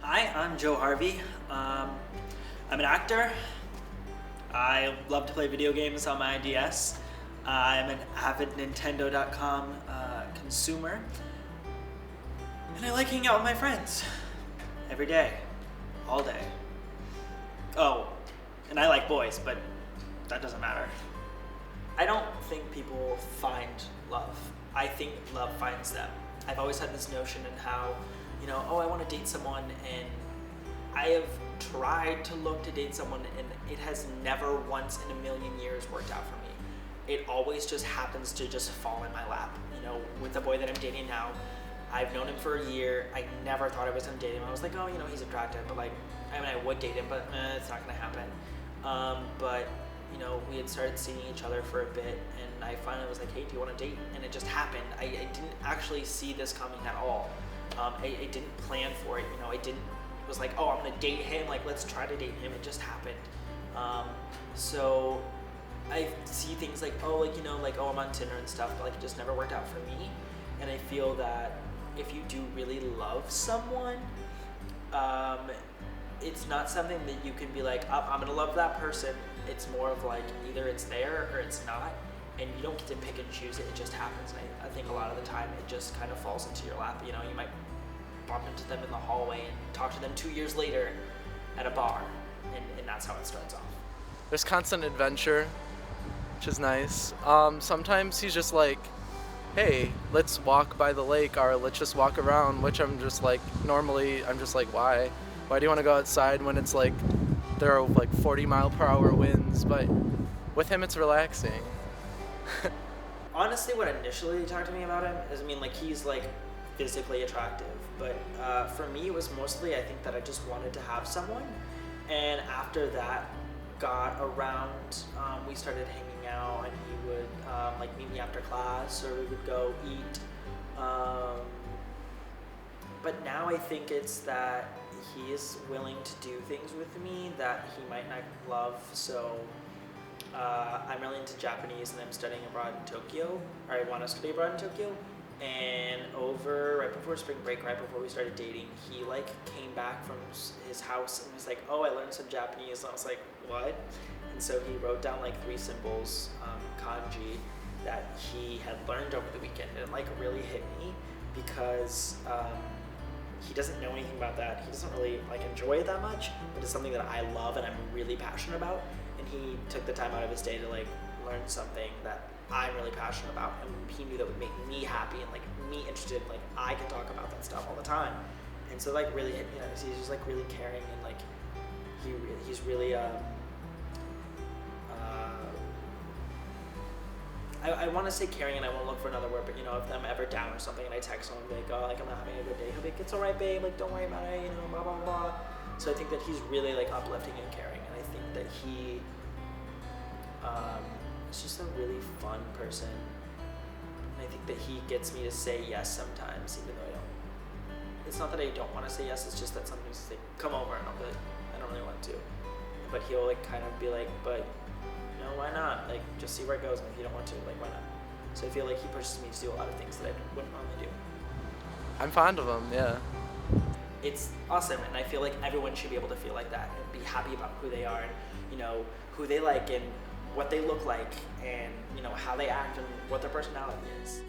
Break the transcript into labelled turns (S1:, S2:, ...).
S1: Hi, I'm Joe Harvey. I'm an actor. I love to play video games on my DS. I'm an avid Nintendo.com consumer. And I like hanging out with my friends. Every day. All day. Oh, and I like boys, but that doesn't matter. I don't think people find love. I think love finds them. I've always had this notion in how, I want to date someone, and I have tried to look to date someone, and it has never once in a million years worked out for me. It always just happens to just fall in my lap. With the boy that I'm dating now, I've known him for a year. I never thought I was gonna date him. I was like, he's attractive, but I would date him, but it's not gonna happen. But we had started seeing each other for a bit, and I finally was like, hey, do you want to date? And it just happened. I didn't actually see this coming at all. I didn't plan for it. It was like, oh, I'm gonna date him. Let's try to date him. It just happened. So I see things like, oh, I'm on Tinder and stuff, but it just never worked out for me. And I feel that if you do really love someone, it's not something that you can be like, oh, I'm gonna love that person. It's more of either it's there or it's not, and you don't get to pick and choose it. It just happens. And I think a lot of the time it just kind of falls into your lap. You might bump into them in the hallway and talk to them 2 years later at a bar, and that's how it starts off.
S2: There's constant adventure, which is nice. Sometimes he's just like, hey, let's walk by the lake, or let's just walk around, which normally I'm just like, why? Why do you want to go outside when it's there are 40-mile-per-hour winds? But with him, it's relaxing.
S1: Honestly, what initially talked to me about him is, he's physically attractive, but for me, it was mostly, I think, that I just wanted to have someone. And after that got around, we started hanging out, and he would meet me after class, or we would go eat. But now I think it's that he is willing to do things with me that he might not love. So I'm really into Japanese, and I'm studying abroad in Tokyo, or I want to study abroad in Tokyo. And right before spring break, right before we started dating, he came back from his house and was like, oh, I learned some Japanese. And I was like, what? And so he wrote down 3 symbols, kanji, that he had learned over the weekend. And it really hit me because he doesn't know anything about that. He doesn't really enjoy it that much, but it's something that I love and I'm really passionate about. And he took the time out of his day to learn something that I'm really passionate about, and he knew that would make me happy and me interested. I can talk about that stuff all the time, and so really hit me. He's just really caring, and he's really I want to say caring, and I won't look for another word, but if I'm ever down or something and I text him and be like, oh, I'm not having a good day, he'll be like, it's alright, babe, don't worry about it, blah blah blah. So I think that he's really uplifting and caring, and I think that he is just a really fun person. And I think that he gets me to say yes sometimes, even though it's not that I don't want to say yes, it's just that sometimes he's like, come over, and I'll be like, I don't really want to. But he'll kind of be like, but why not? Just see where it goes, and if you don't want to, why not? So I feel he pushes me to do a lot of things that I wouldn't normally do.
S2: I'm fond of him, yeah.
S1: It's awesome, and I feel everyone should be able to feel like that and be happy about who they are, and who they like, and what they look like, and how they act, and what their personality is.